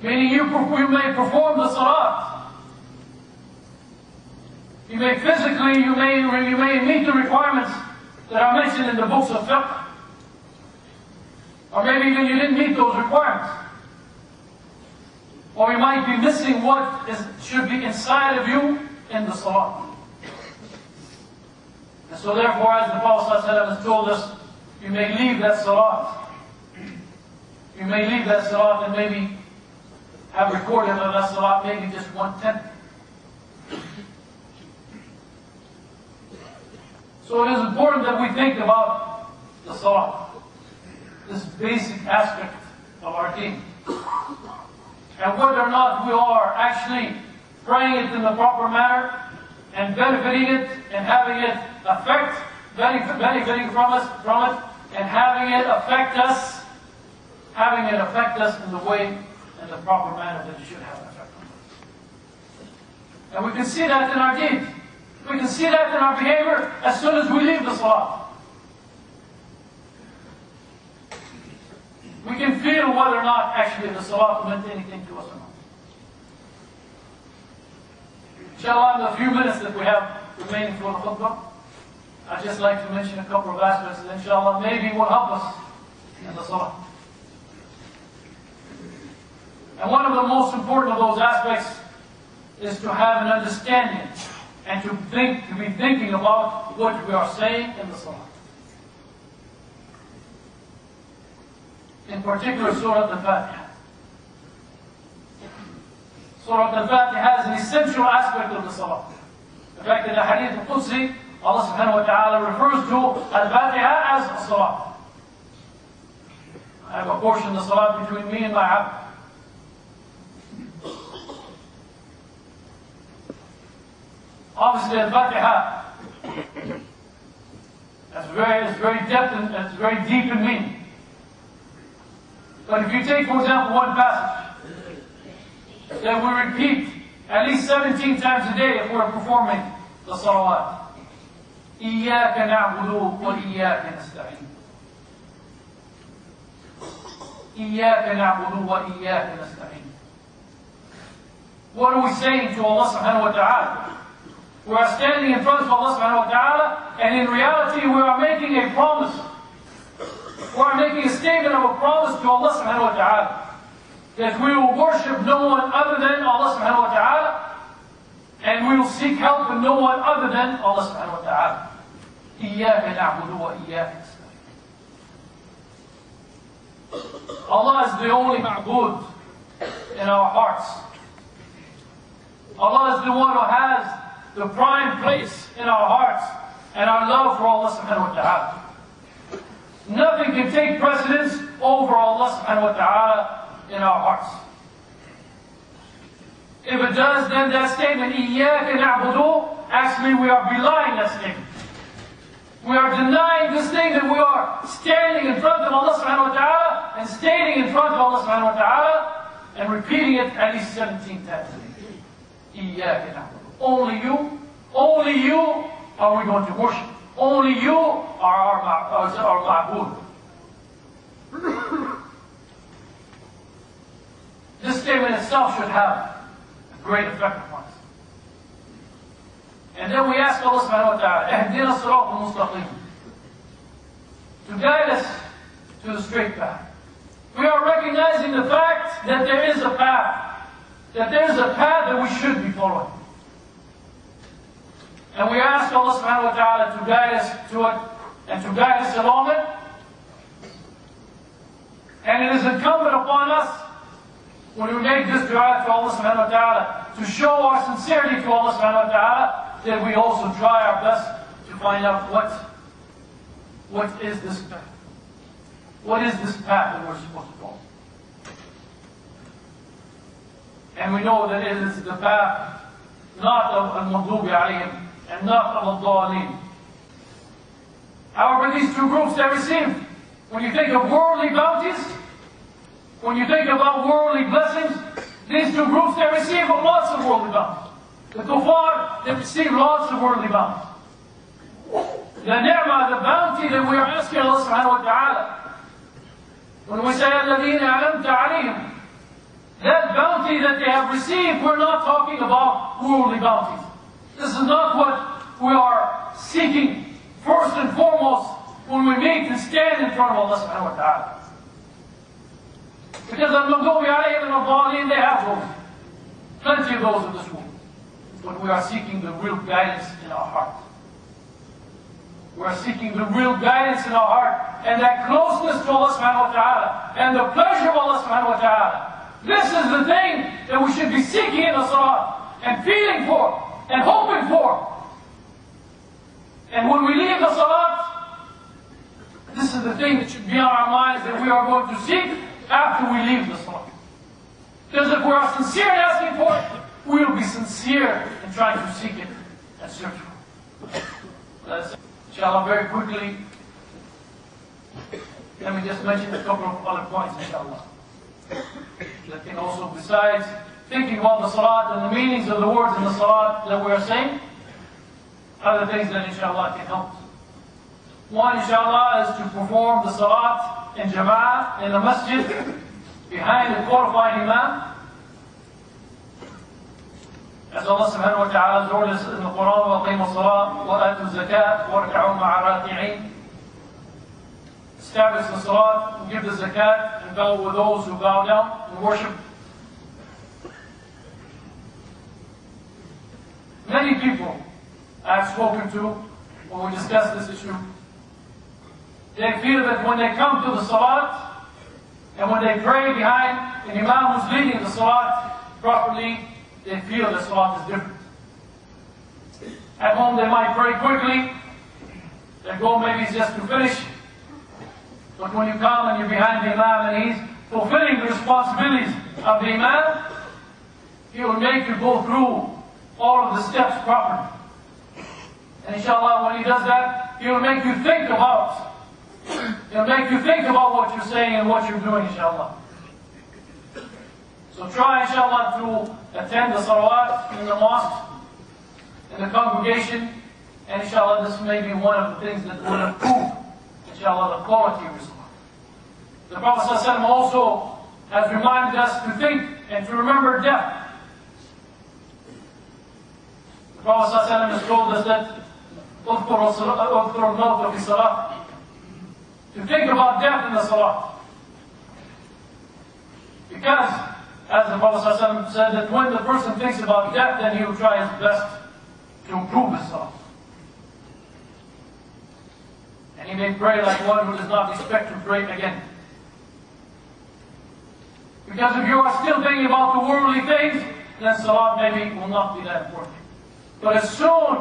Meaning you may perform the salat. You may physically, you may meet the requirements that are mentioned in the books of fiqh. Or maybe even you didn't meet those requirements. Or you might be missing what should be inside of you in the salat. And so therefore, as the Prophet ﷺ has told us, you may leave that salat. You may leave that salat and maybe have recorded of that salat maybe just 1/10. So it is important that we think about the salat, this basic aspect of our deen. And whether or not we are actually praying it in the proper manner and benefiting it and having it benefiting from it and having it affect us in the way and the proper manner that it should have an effect on us. And we can see that in our deeds. We can see that in our behavior as soon as we leave the salah. We can feel whether or not actually the salah meant anything to us or not. Inshallah, in the few minutes that we have remaining for the khutbah, I'd just like to mention a couple of aspects that inshallah maybe will help us in the salah. And one of the most important of those aspects is to have an understanding and to be thinking about what we are saying in the salah. In particular, Surah Al-Fatiha. Surah Al-Fatiha is an essential aspect of the salah. In fact, in the Hadith al-Qudsi, Allah subhanahu wa ta'ala refers to Al-Fatiha as a salah. I have apportioned the salah between me and my abd. Obviously, Al-Fatiha is very depth and it's very deep in meaning. But if you take, for example, one passage that we repeat at least 17 times a day if we're performing the salawat. إِيَّاكَ نَعْبُدُ وَإِيَّاكَ نَسْتَعِينُ. إِيَّاكَ نَعْبُدُ وَإِيَّاكَ نَسْتَعِينُ. What are we saying to Allah subhanahu wa ta'ala? We are standing in front of Allah subhanahu wa ta'ala, and in reality we are making a promise. We are making a statement of a promise to Allah subhanahu wa ta'ala that we will worship no one other than Allah subhanahu wa ta'ala, and we will seek help in no one other than Allah subhanahu wa ta'ala. إِيَّاكَ نَعْبُدُ وَإِيَّاكَ نَسْتَعِينُ. Allah is the only ma'bud in our hearts. Allah is the one who has the prime place in our hearts and our love for Allah subhanahu wa ta'ala. Nothing can take precedence over Allah subhanahu wa ta'ala in our hearts. If it does, then that statement, إِيَّاكَ نَعْبُدُ, actually we are belying that statement. We are denying this thing that we are standing in front of Allah subhanahu wa ta'ala and stating in front of Allah subhanahu wa ta'ala and repeating it at least 17 times. إِيَّاكَ نَعْبُدُ. Only you are we going to worship. Only you are our ma'bud. This statement itself should have a great effect upon us. And then we ask Allah subhanahu wa ta'ala, اهدنا الصراط المستقيم, to guide us to the straight path. We are recognizing the fact that there is a path, that we should be following. And we ask Allah subhanahu wa ta'ala to guide us to it and to guide us along it. And it is incumbent upon us, when we make this dua to Allah subhanahu wa ta'ala, to show our sincerity to Allah subhanahu wa ta'ala, that we also try our best to find out what is this path. What is this path that we're supposed to follow? And we know that it is the path not of al-maghdubi alayhim and not of al-dhalin. However, these two groups they received, when you think of worldly bounties, when you think about worldly blessings, these two groups they receive lots of worldly bounties. The kuffar, they receive lots of worldly bounties. The ni'mah, the bounty that we are asking Allah subhanahu wa ta'ala, when we say الَّذِينَ أَنْعَمْتَ عَلَيْهِمْ, that bounty that they have received, we're not talking about worldly bounties. This is not what we are seeking first and foremost when we meet and stand in front of Allah subhanahu wa ta'ala. Because al-Maghdubi alayhim and al-Dhalin, they have those. Plenty of those in this world. But we are seeking the real guidance in our heart. We are seeking the real guidance in our heart and that closeness to Allah subhanahu wa ta'ala and the pleasure of Allah subhanahu wa ta'ala. This is the thing that we should be seeking in the salah and feeling for and hoping for. And when we leave the salah, this is the thing that should be on our minds that we are going to seek after we leave the salah. Because if we are sincere in asking for it, we will be sincere in trying to seek it and search for it. Let's, inshallah, very quickly, let me just mention a couple of other points, inshallah. That can also, besides thinking about the salat and the meanings of the words in the salat that we are saying, other things that inshallah can help us. One, inshallah, is to perform the salat in Jamaal in the Masjid behind a qualified Imam. As Allah subhanahu wa ta'ala has ordered us in the Quran, وَأَقِيمُوا الصَّلَاةَ وَآتُوا الزَّكَاةَ وَارْكَعُوا مَعَ الرَّاكِعِينَ. Establish the salat and give the zakat and bow with those who bow down and worship. Many people I have spoken to when we discuss this issue, they feel that when they come to the salat and when they pray behind an imam who's leading the salat properly, they feel the salat is different. At home they might pray quickly, their goal maybe is just to finish. But when you come and you're behind the imam and he's fulfilling the responsibilities of the imam, he will make you go through all of the steps properly. And inshallah, when he does that, he will make you think about what you're saying and what you're doing, inshallah. So try, inshallah, to attend the salawat in the mosque, in the congregation, and inshallah, this may be one of the things that will improve, inshallah, the quality of your salah. The Prophet ﷺ also has reminded us to think and to remember death. The Prophet ﷺ has told us that to think about death in the salah. Because, as the Prophet ﷺ said, that when the person thinks about death, then he will try his best to improve his salah. And he may pray like one who does not expect to pray again. Because if you are still thinking about the worldly things, then salah maybe will not be that important. But as soon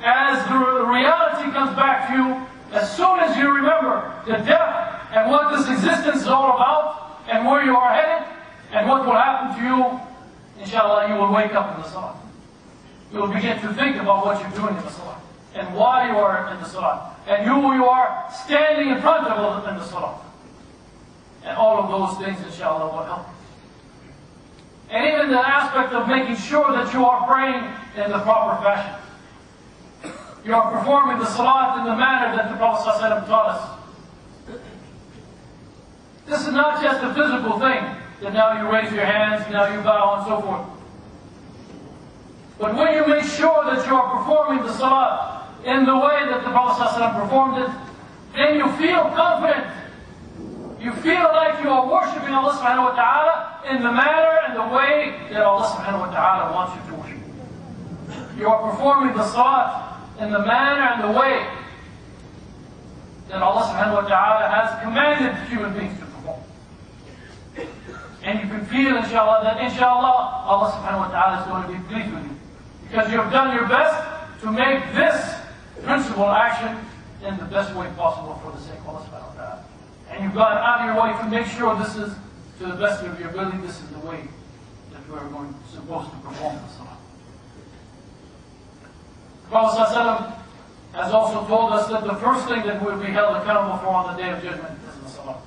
as the reality comes back to you, as soon as you remember the death and what this existence is all about, and where you are headed, and what will happen to you, inshallah, you will wake up in the salah. You will begin to think about what you're doing in the salah, and why you are in the salah, and who you are standing in front of in the salah. And all of those things, inshallah, will help. And even the aspect of making sure that you are praying in the proper fashion. You are performing the salat in the manner that the Prophet ﷺ taught us. This is not just a physical thing, that now you raise your hands, now you bow, and so forth. But when you make sure that you are performing the salat in the way that the Prophet ﷺ performed it, then you feel confident. You feel like you are worshipping Allah subhanahu wa ta'ala in the manner and the way that Allah subhanahu wa ta'ala wants you to worship. You are performing the salat in the manner and the way that Allah subhanahu wa ta'ala has commanded human beings to perform. And you can feel, inshallah, that inshallah, Allah subhanahu wa ta'ala is going to be pleased with you. Because you have done your best to make this principal action in the best way possible for the sake of Allah subhanahu wa ta'ala. And you've gone out of your way to make sure this is, to the best of your ability, this is the way that we are supposed to perform the salah. The Prophet ﷺ has also told us that the first thing that we'll be held accountable for on the Day of Judgment is the salah.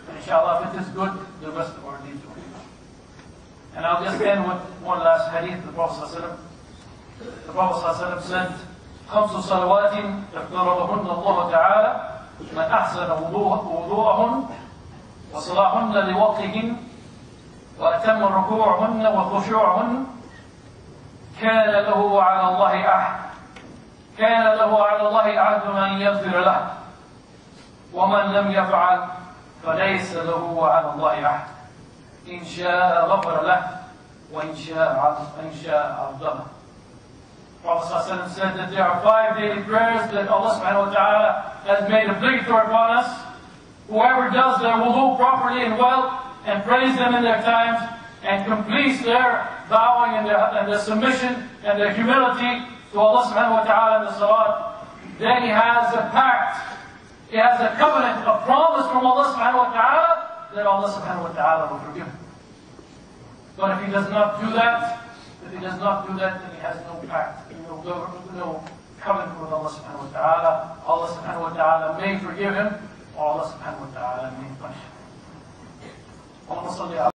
And inshallah, if it is good, the rest of our deeds will be good. And I'll just end with one last hadith of the Prophet ﷺ. The Prophet ﷺ said, خمس صلوات افترضهن الله تعالى من أحسن وضوءهن وصلاحهن لوقتهن وأتم ركوعهن وخشوعهن كان له على الله عهد أن يغفر له ومن لم يفعل فليس له على الله عهد إن شاء غفر له وإن شاء عذبه. Prophet ﷺ said that there are 5 daily prayers that Allah subhanahu wa ta'ala has made obligatory upon us. Whoever does their wudu properly and well, and prays them in their times, and completes their bowing and their submission and their humility to Allah subhanahu wa ta'ala in the salat, then he has a pact, he has a covenant, a promise from Allah subhanahu wa ta'ala that Allah subhanahu wa ta'ala will forgive him. But if he does not do that, then he has no pact, no covenant with Allah subhanahu wa ta'ala. Allah subhanahu wa ta'ala may forgive him, or Allah subhanahu wa ta'ala may punish him.